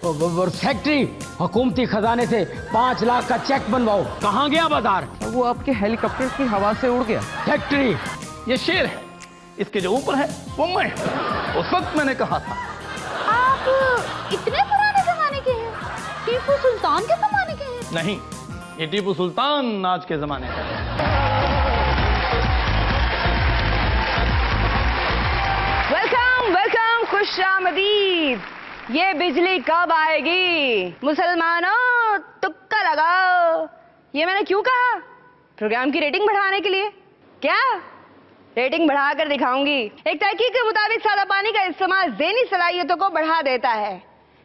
और फैक्ट्री हुकूमती खजाने से 5 लाख का चेक बनवाओ। कहाँ गया बाजार? वो आपके हेलीकॉप्टर की हवा से उड़ गया। फैक्ट्री ये शेर है, इसके जो ऊपर है वो मैं हूं। उस वक्त मैंने कहा था। आप इतने पुराने जमाने के हैं? टीपू सुल्तान के जमाने के हैं? नहीं, ये टीपू सुल्तान आज के जमाने का है। वेलकम वेलकम, खुशामदीद। ये बिजली कब आएगी? मुसलमानों तुक्का लगाओ। ये मैंने क्यों कहा? प्रोग्राम की रेटिंग बढ़ाने के लिए। क्या रेटिंग बढ़ाकर दिखाऊंगी। एक तहकीक के मुताबिक सादा पानी का इस्तेमाल ज़हनी सलाहियतों को बढ़ा देता है।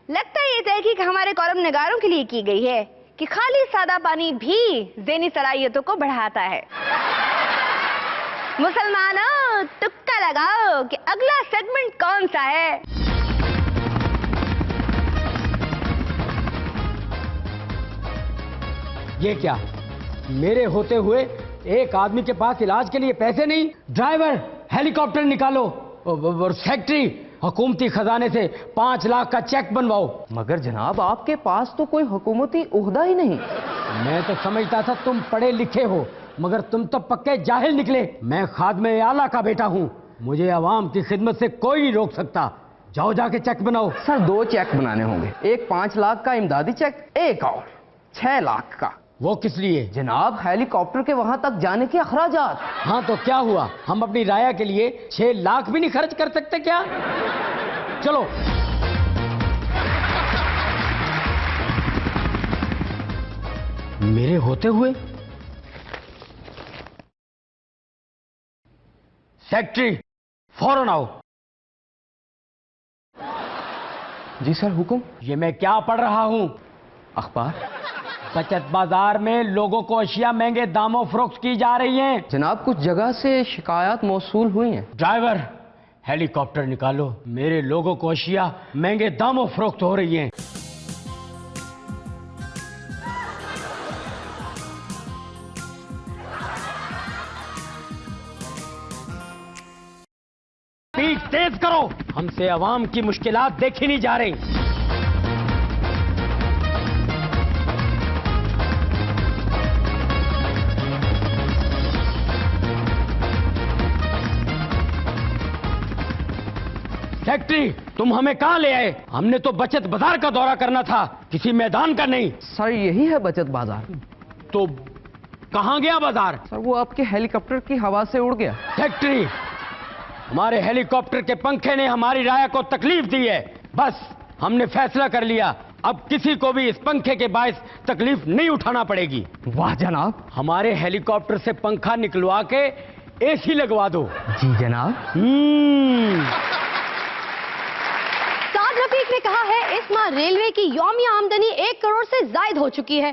लगता है ये तहकीक हमारे कॉलम निगारों के लिए की गई है कि खाली सादा पानी भी ज़हनी सलाहियतों को बढ़ाता है। मुसलमानों तुक्का लगाओ कि अगला सेगमेंट कौन सा है। ये क्या, मेरे होते हुए एक आदमी के पास इलाज के लिए पैसे नहीं? ड्राइवर हेलीकॉप्टर निकालो और फैक्ट्री हुकूमती खजाने से 5 लाख का चेक बनवाओ। मगर जनाब, आपके पास तो कोई हुकूमती ओहदा ही नहीं। मैं तो समझता था तुम पढ़े लिखे हो, मगर तुम तो पक्के जाहिल निकले। मैं खादमे आला का बेटा हूँ, मुझे अवाम की खिदमत से कोई नहीं रोक सकता। जाओ जाके चेक बनाओ। सर 2 चेक बनाने होंगे, एक 5 लाख का इमदादी चेक, एक और 6 लाख का। वो किस लिए? जनाब, हेलीकॉप्टर के वहां तक जाने के अखराजात। हाँ तो क्या हुआ, हम अपनी राया के लिए 6 लाख भी नहीं खर्च कर सकते क्या? चलो। मेरे होते हुए सेक्रेटरी फौरन आओ। जी सर, हुक्म। ये मैं क्या पढ़ रहा हूं? अखबार। बचत बाजार में लोगों को अशिया महंगे दामों फरोख्त की जा रही हैं। जनाब, कुछ जगह से शिकायत मौसूल हुई हैं। ड्राइवर हेलीकॉप्टर निकालो, मेरे लोगों को अशिया महंगे दामों फरोख्त हो रही हैं। स्पीड तेज करो, हमसे अवाम की मुश्किलात देखी नहीं जा रही। सेक्रेटरी, तुम हमें कहां ले आए? हमने तो बचत बाजार का दौरा करना था, किसी मैदान का नहीं। सर यही है बचत बाजार। तो कहां गया बाजार? सर वो आपके हेलीकॉप्टर की हवा से उड़ गया। सेक्रेटरी, हमारे हेलीकॉप्टर के पंखे ने हमारी राया को तकलीफ दी है। बस हमने फैसला कर लिया, अब किसी को भी इस पंखे के बायस तकलीफ नहीं उठाना पड़ेगी। वाह जनाब। हमारे हेलीकॉप्टर से पंखा निकलवा के एसी लगवा दो। जी जनाब। साद रफीक ने कहा है इस माह रेलवे की यौमिया आमदनी 1 करोड़ से जायद हो चुकी है।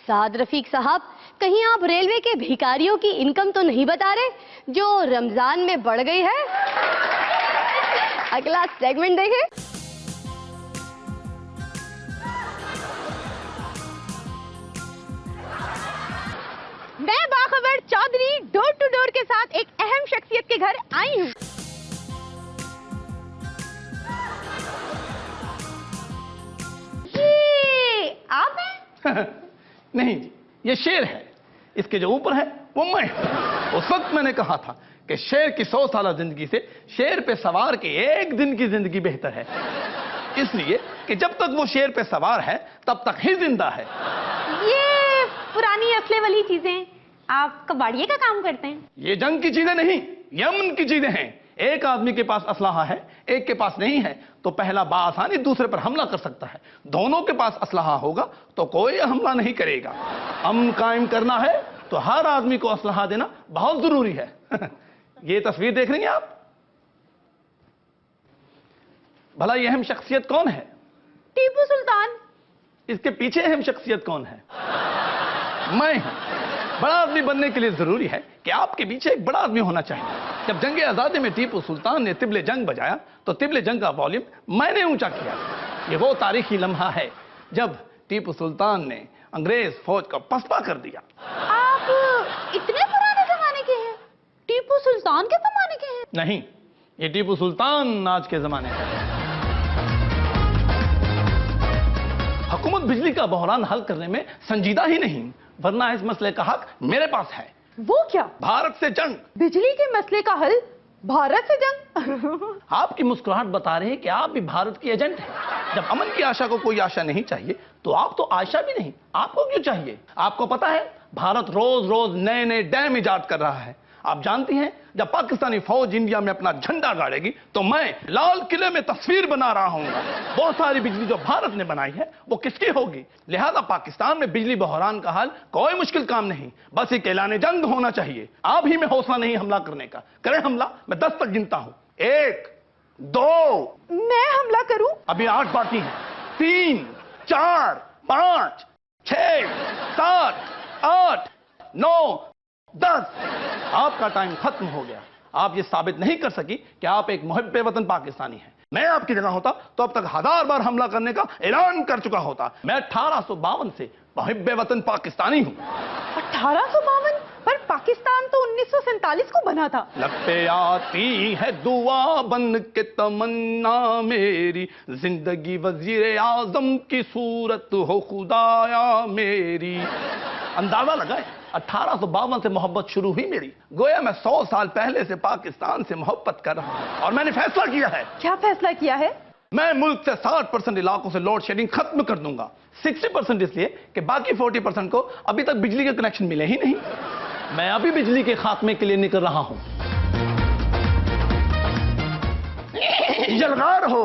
साद रफीक साहब, कहीं आप रेलवे के भिखारियों की इनकम तो नहीं बता रहे जो रमजान में बढ़ गई है? अगला सेगमेंट देखें। मैं बाखबर चौधरी डोर टू डोर के साथ एक अहम शख्सियत के घर आई हूँ। ये आप हैं? नहीं जी, ये शेर है, इसके जो ऊपर है वो मैं हूं। उस वक्त मैंने कहा था कि शेर की 100 साल जिंदगी से शेर पे सवार के एक दिन की जिंदगी बेहतर है, इसलिए कि जब तक वो शेर पे सवार है तब तक ही जिंदा है। ये पुरानी असले वाली चीजें, आप कबाड़िए का काम करते हैं? ये जंग की चीजें नहीं, यमन की चीजें हैं। एक आदमी के पास असलाहा है, एक के पास नहीं है, तो पहला बाआसानी दूसरे पर हमला कर सकता है। दोनों के पास असलाहा होगा तो कोई हमला नहीं करेगा। अमन कायम करना है तो हर आदमी को असलाहा देना बहुत जरूरी है। ये तस्वीर देख रही हैं आप? भला ये अहम शख्सियत कौन है? टीपू सुल्तान। इसके पीछे अहम शख्सियत कौन है? मैं हूं। बड़ा आदमी बनने के लिए जरूरी है कि आपके पीछे एक बड़ा आदमी होना चाहिए। जब जंग आजादी में टीपू सुल्तान ने तिबले जंग बजाया तो तिबले जंग का वॉल्यूम मैंने ऊंचा किया। ये वो तारीखी लम्हा है जब टीपू सुल्तान ने अंग्रेज फौज का पसपा कर दिया। आप इतने पुराने जमाने के हैं? टीपू सुल्तान के जमाने के हैं? नहीं, ये टीपू सुल्तान आज के जमाने का है। बिजली का बहरान हल करने में संजीदा ही नहीं, वरना इस मसले का हक मेरे पास है। वो क्या? भारत से जंग। बिजली के मसले का हल भारत से जंग? आपकी मुस्कुराहट बता रही है कि आप भी भारत की एजेंट हैं। जब अमन की आशा को कोई आशा नहीं चाहिए तो आप तो आशा भी नहीं, आपको क्यों चाहिए? आपको पता है भारत रोज रोज नए नए डैम इजाद कर रहा है। आप जानती हैं जब पाकिस्तानी फौज इंडिया में अपना झंडा गाड़ेगी तो मैं लाल किले में तस्वीर बना रहा हूं। बहुत सारी बिजली जो भारत ने बनाई है वो किसकी होगी? लिहाजा पाकिस्तान में बिजली बहरान का हल कोई मुश्किल काम नहीं, बस एक ऐलान जंग होना चाहिए। आप ही में हौसला नहीं हमला करने का, करें हमला। मैं 10 तक गिनता हूं। 1 2। मैं हमला करूं? अभी 8 बाकी हैं। 3 4 5 6 7 8 9 10। आपका टाइम खत्म हो गया। आप ये साबित नहीं कर सकी कि आप एक मुहिब्बे वतन पाकिस्तानी हैं। मैं आपकी जगह होता तो अब तक 1000 बार हमला करने का ऐलान कर चुका होता। मैं 1852 से मुहिब्बे वतन पाकिस्तानी हूं। 1852? पर पाकिस्तान तो 1947 को बना था। लग पे आती है दुआ बन के तमन्ना मेरी, जिंदगी वजीर आजम की सूरत हो खुदाया मेरी। अंदाजा लगाए 1852 से मोहब्बत शुरू हुई मेरी। गोया मैं 100 साल पहले से पाकिस्तान से मोहब्बत कर रहा हूं और मैंने फैसला किया है। क्या फैसला किया है? मैं मुल्क से 60% इलाकों से लोड शेडिंग खत्म कर दूंगा। 60% इसलिए कि बाकी 40% को अभी तक बिजली के कनेक्शन मिले ही नहीं। मैं अभी बिजली के खात्मे के लिए निकल रहा हूं। जलगार हो।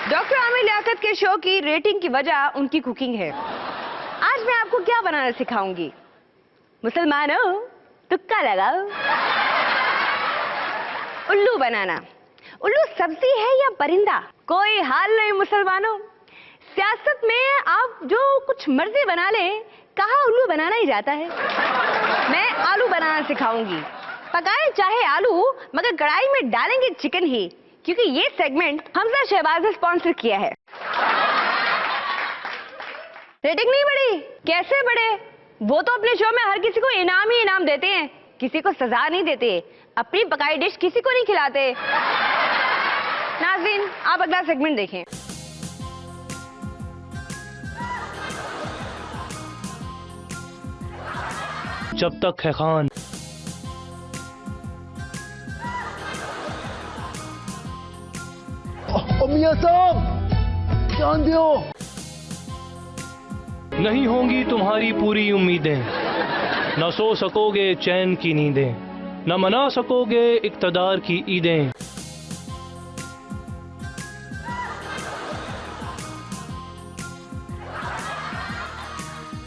डॉक्टर आमिर लियाकत के शो की रेटिंग की वजह उनकी कुकिंग है। आज मैं आपको क्या बनाना सिखाऊंगी? मुसलमानों तुक्का लगाओ। उल्लू बनाना। उल्लू सब्जी है या परिंदा? कोई हाल नहीं मुसलमानों, सियासत में आप जो कुछ मर्जी बना लें, कहा उल्लू बनाना ही जाता है। मैं आलू बनाना सिखाऊंगी। पकाए चाहे आलू, मगर कढ़ाई में डालेंगे चिकन ही, क्योंकि ये सेगमेंट हमजा शहबाज ने स्पॉन्सर किया है। रेटिंग नहीं बढ़ी? कैसे बढ़े? वो तो अपने शो में हर किसी को इनाम ही इनाम देते हैं, किसी को सजा नहीं देते। अपनी पकाई डिश किसी को नहीं खिलाते। नाज़रीन, आप अगला सेगमेंट देखें। जब तक है खान। मियां साहब जान दियो। नहीं होंगी तुम्हारी पूरी उम्मीदें, न सो सकोगे चैन की नींदें, न मना सकोगे इक्तदार की ईदें।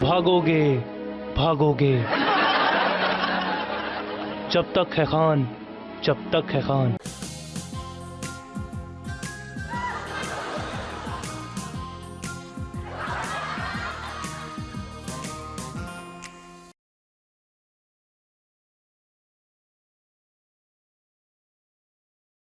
भागोगे भागोगे, जब तक है खान, जब तक है खान।